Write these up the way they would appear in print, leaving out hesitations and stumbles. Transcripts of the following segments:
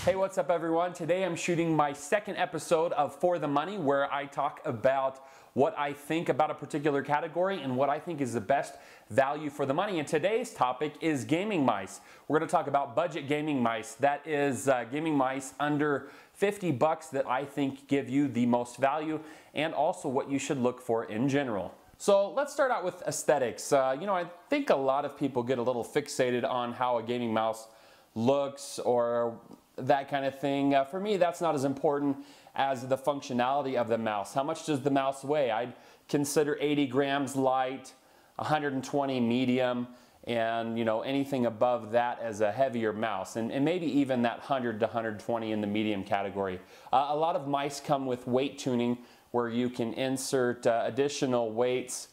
Hey, what's up everyone? Today I'm shooting my second episode of For the Money, where I talk about what I think about a particular category and what I think is the best value for the money. And today's topic is gaming mice. We're going to talk about budget gaming mice. That is gaming mice under 50 bucks that I think give you the most value, and also what you should look for in general. So let's start out with aesthetics. I think a lot of people get a little fixated on how a gaming mouse looks or that kind of thing. For me, that's not as important as the functionality of the mouse. How much does the mouse weigh? I'd consider 80 grams light, 120 medium, and anything above that as a heavier mouse, and maybe even that 100 to 120 in the medium category. A lot of mice come with weight tuning where you can insert additional weights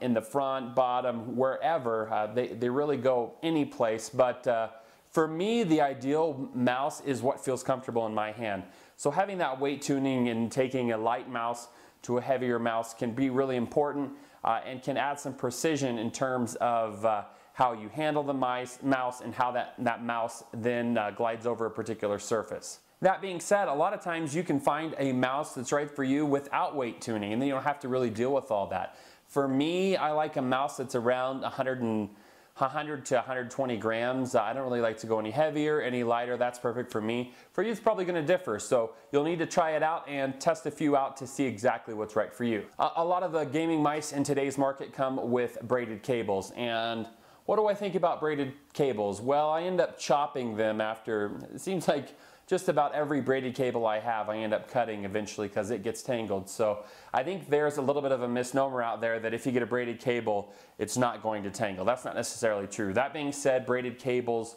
in the front, bottom, wherever. They really go any place, but for me, the ideal mouse is what feels comfortable in my hand. So having that weight tuning and taking a light mouse to a heavier mouse can be really important and can add some precision in terms of how you handle the mouse and how that mouse then glides over a particular surface. That being said, a lot of times you can find a mouse that's right for you without weight tuning, and then you don't have to really deal with all that. For me, I like a mouse that's around 100 to 120 grams. I don't really like to go any heavier, any lighter. That's perfect for me. For you, it's probably going to differ, so you'll need to try it out and test a few out to see exactly what's right for you. A lot of the gaming mice in today's market come with braided cables, and what do I think about braided cables? Well, I end up chopping them after, it seems like just about every braided cable I have, I end up cutting eventually because it gets tangled. So I think there's a little bit of a misnomer out there that if you get a braided cable, it's not going to tangle. That's not necessarily true. That being said, braided cables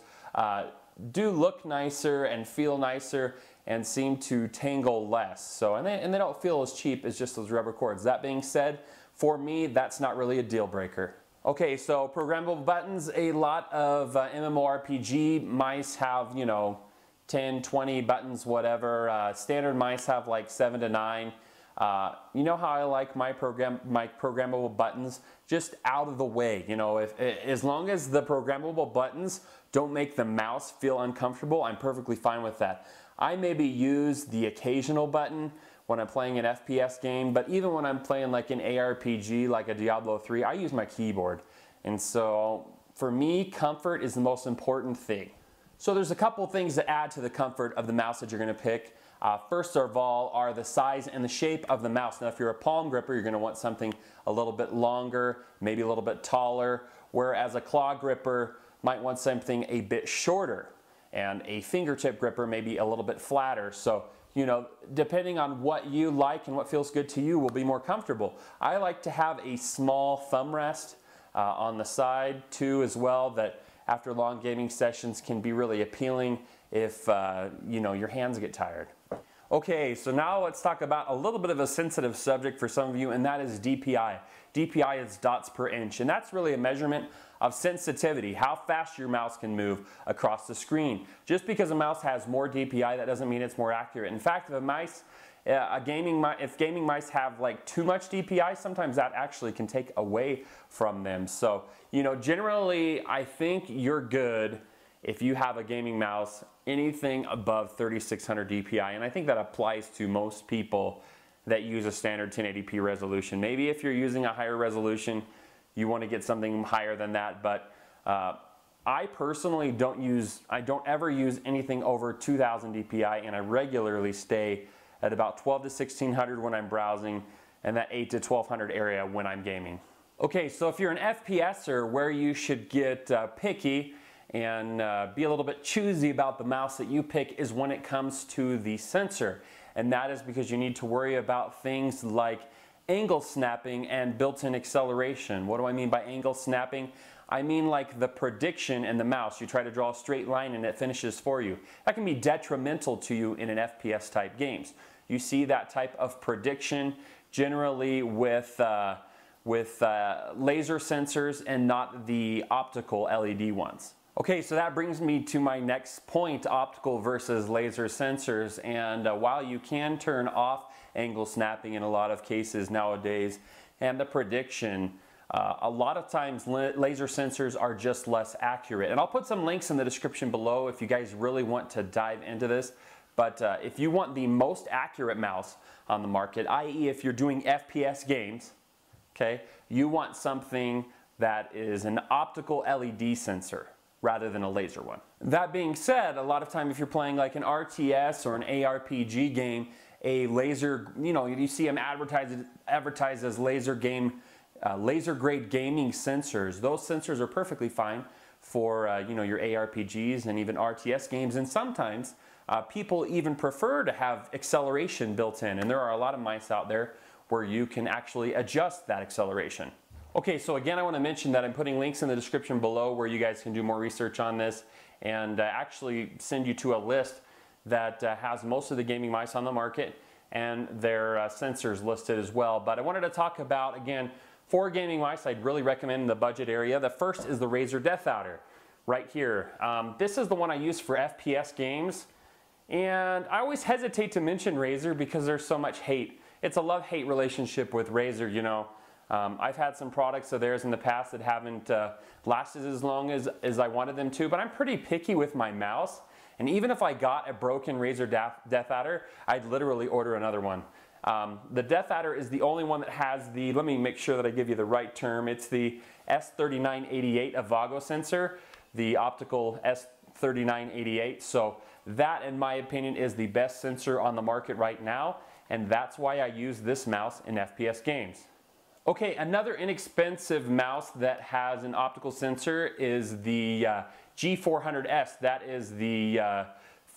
do look nicer and feel nicer and seem to tangle less. So, and they don't feel as cheap as just those rubber cords. That being said, for me, that's not really a deal breaker. Okay, so programmable buttons, a lot of MMORPG mice have, 10, 20 buttons, whatever. Standard mice have like 7 to 9. You know how I like my programmable buttons? Just out of the way. As long as the programmable buttons don't make the mouse feel uncomfortable, I'm perfectly fine with that. I maybe use the occasional button when I'm playing an FPS game, but even when I'm playing like an ARPG, like a Diablo 3, I use my keyboard. And so for me, comfort is the most important thing. So there's a couple things that add to the comfort of the mouse that you're going to pick. First of all are the size and the shape of the mouse. Now if you're a palm gripper, you're going to want something a little bit longer, maybe a little bit taller, whereas a claw gripper might want something a bit shorter, and a fingertip gripper maybe a little bit flatter. So depending on what you like and what feels good to you will be more comfortable. I like to have a small thumb rest on the side too as well, that after long gaming sessions can be really appealing if your hands get tired. Okay, so now let's talk about a little bit of a sensitive subject for some of you, and that is DPI. DPI is dots per inch, and that's really a measurement of sensitivity, how fast your mouse can move across the screen. Just because a mouse has more DPI, that doesn't mean it's more accurate. In fact, if gaming mice have like too much DPI, sometimes that actually can take away from them. So, generally I think you're good if you have a gaming mouse anything above 3600 DPI, and I think that applies to most people that use a standard 1080p resolution. Maybe if you're using a higher resolution, you want to get something higher than that, but I personally don't ever use anything over 2000 DPI, and I regularly stay at about 12 to 1600 when I'm browsing, and that 8 to 1200 area when I'm gaming. Okay, so if you're an FPSer, where you should get picky and be a little bit choosy about the mouse that you pick is when it comes to the sensor. And that is because you need to worry about things like angle snapping and built-in acceleration. What do I mean by angle snapping? I mean like the prediction in the mouse. You try to draw a straight line and it finishes for you. That can be detrimental to you in an FPS type games. You see that type of prediction generally with laser sensors and not the optical LED ones. Okay, so that brings me to my next point, optical versus laser sensors. And while you can turn off angle snapping in a lot of cases nowadays, and the prediction A lot of times laser sensors are just less accurate. And I'll put some links in the description below if you guys really want to dive into this. But if you want the most accurate mouse on the market, i.e. if you're doing FPS games, okay, you want something that is an optical LED sensor rather than a laser one. That being said, a lot of time if you're playing like an RTS or an ARPG game, a laser, you see them advertised as laser grade gaming sensors. Those sensors are perfectly fine for your ARPGs and even RTS games, and sometimes people even prefer to have acceleration built in, and there are a lot of mice out there where you can actually adjust that acceleration. Okay, so again I want to mention that I'm putting links in the description below where you guys can do more research on this and actually send you to a list that has most of the gaming mice on the market and their sensors listed as well. But I wanted to talk about, again, 4 gaming mice I'd really recommend in the budget area. The first is the Razer Death Adder right here. This is the one I use for FPS games, and I always hesitate to mention Razer because there's so much hate. It's a love-hate relationship with Razer, I've had some products of theirs in the past that haven't lasted as long as I wanted them to, but I'm pretty picky with my mouse. And even if I got a broken Razer Death Adder, I'd literally order another one. The Death Adder is the only one that has the, let me make sure that I give you the right term, it's the S3988 Avago sensor, the optical S3988. So that, in my opinion, is the best sensor on the market right now, and that's why I use this mouse in FPS games. Okay, another inexpensive mouse that has an optical sensor is the G400S. That is the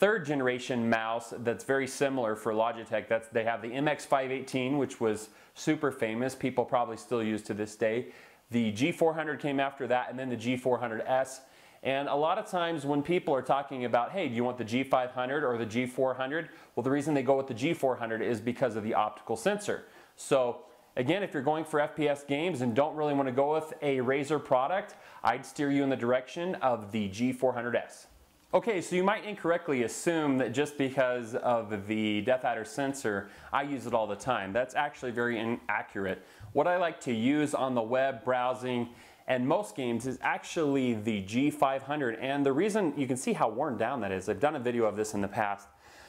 3rd generation mouse that's very similar for Logitech. They have the MX518, which was super famous. People probably still use to this day. The G400 came after that, and then the G400S. And a lot of times when people are talking about, hey, do you want the G500 or the G400? Well, the reason they go with the G400 is because of the optical sensor. So again, if you're going for FPS games and don't really want to go with a Razer product, I'd steer you in the direction of the G400S. Okay, so you might incorrectly assume that just because of the Death Adder sensor, I use it all the time. That's actually very inaccurate. What I like to use on the web, browsing, and most games is actually the G500. And the reason, you can see how worn down that is. I've done a video of this in the past.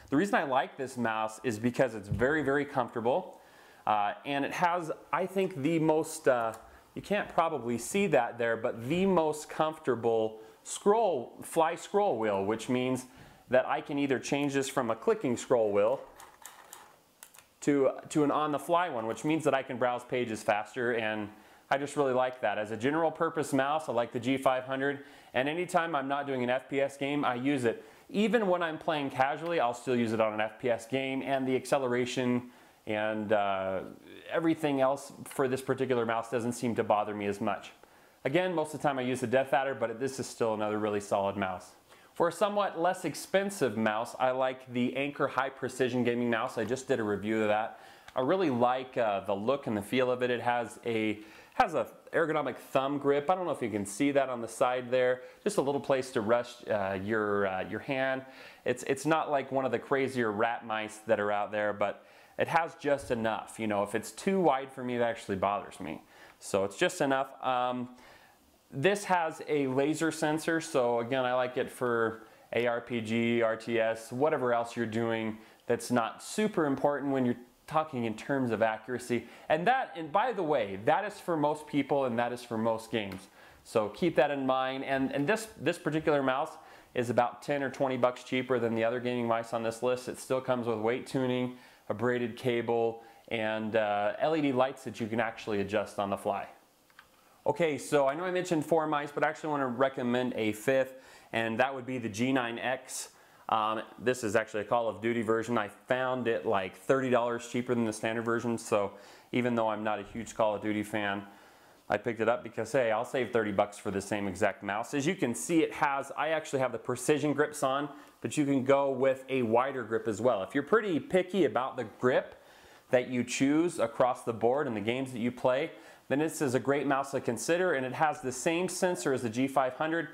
The reason I like this mouse is because it's very, very comfortable. And it has, I think, the most, you can't probably see that there, but the most comfortable fly scroll wheel, which means that I can either change this from a clicking scroll wheel to an on-the-fly one, which means that I can browse pages faster, and I just really like that. As a general purpose mouse, I like the G500, and anytime I'm not doing an FPS game, I use it. Even when I'm playing casually, I'll still use it on an FPS game, and the acceleration and everything else for this particular mouse doesn't seem to bother me as much. Again, most of the time I use the Death Adder, but this is still another really solid mouse. For a somewhat less expensive mouse, I like the Anker High Precision Gaming Mouse. I just did a review of that. I really like the look and the feel of it. It has a ergonomic thumb grip. I don't know if you can see that on the side there. Just a little place to rest your hand. It's not like one of the crazier rat mice that are out there, but it has just enough. If it's too wide for me, it actually bothers me. So it's just enough. This has a laser sensor, so again, I like it for ARPG, RTS, whatever else you're doing that's not super important when you're talking in terms of accuracy. And by the way, that is for most people and that is for most games. So keep that in mind. And this particular mouse is about 10 or 20 bucks cheaper than the other gaming mice on this list. It still comes with weight tuning, a braided cable, and LED lights that you can actually adjust on the fly. Okay, so I know I mentioned 4 mice, but I actually want to recommend a 5th, and that would be the G9X. This is actually a Call of Duty version. I found it like $30 cheaper than the standard version, so even though I'm not a huge Call of Duty fan, I picked it up because, hey, I'll save 30 bucks for the same exact mouse. As you can see, I actually have the precision grips on, but you can go with a wider grip as well. If you're pretty picky about the grip that you choose across the board in the games that you play, then this is a great mouse to consider, and it has the same sensor as the G500.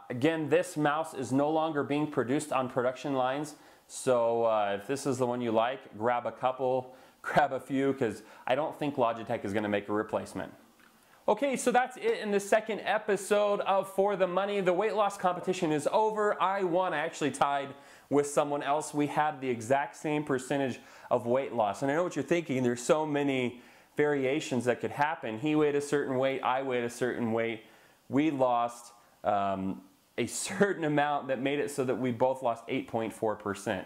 Again, this mouse is no longer being produced on production lines, so if this is the one you like, grab a couple, grab a few, because I don't think Logitech is going to make a replacement. Okay, so that's it in the second episode of For the Money. The weight loss competition is over. I won. I actually tied with someone else. We had the exact same percentage of weight loss. And I know what you're thinking. There's so many variations that could happen. He weighed a certain weight. I weighed a certain weight. We lost a certain amount that made it so that we both lost 8.4%.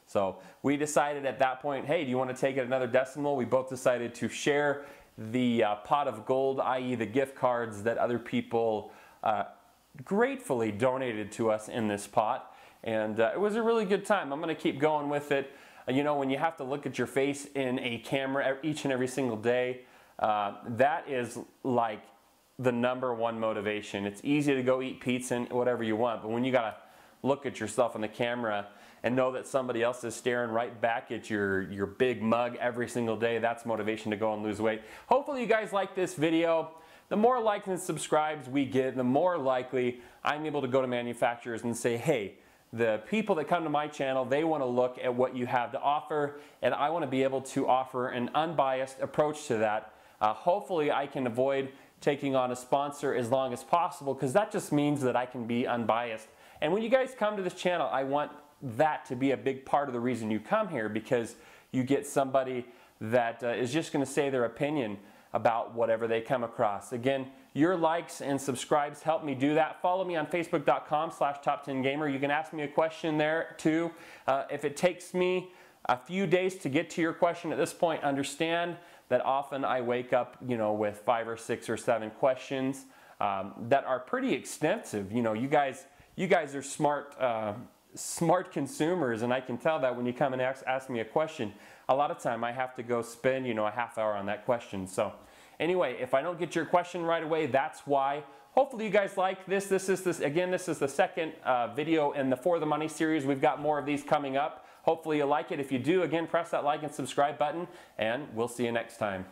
So we decided at that point, hey, do you want to take it another decimal? We both decided to share the pot of gold, i.e. the gift cards that other people gratefully donated to us in this pot. And it was a really good time. I'm going to keep going with it. You know, when you have to look at your face in a camera each and every single day, that is like the #1 motivation. It's easy to go eat pizza and whatever you want, but when you got to look at yourself in the camera and know that somebody else is staring right back at your big mug every single day, that's motivation to go and lose weight. Hopefully you guys like this video. The more likes and subscribes we get, the more likely I'm able to go to manufacturers and say, hey, the people that come to my channel, they want to look at what you have to offer, and I want to be able to offer an unbiased approach to that. Hopefully I can avoid taking on a sponsor as long as possible, because that just means that I can be unbiased. And when you guys come to this channel, I want that to be a big part of the reason you come here, because you get somebody that is just going to say their opinion about whatever they come across. Again, your likes and subscribes help me do that. Follow me on facebook.com/top10gamer. You can ask me a question there too. If it takes me a few days to get to your question at this point, understand that often I wake up, you know, with 5 or 6 or 7 questions that are pretty extensive. You know, you guys are smart consumers, and I can tell that when you come and ask me a question. A lot of time I have to go spend, you know, a half hour on that question. So anyway, if I don't get your question right away, that's why. Hopefully you guys like this. This is the second video in the For the Money series. We've got more of these coming up. Hopefully you like it. If you do, again, press that like and subscribe button, and we'll see you next time.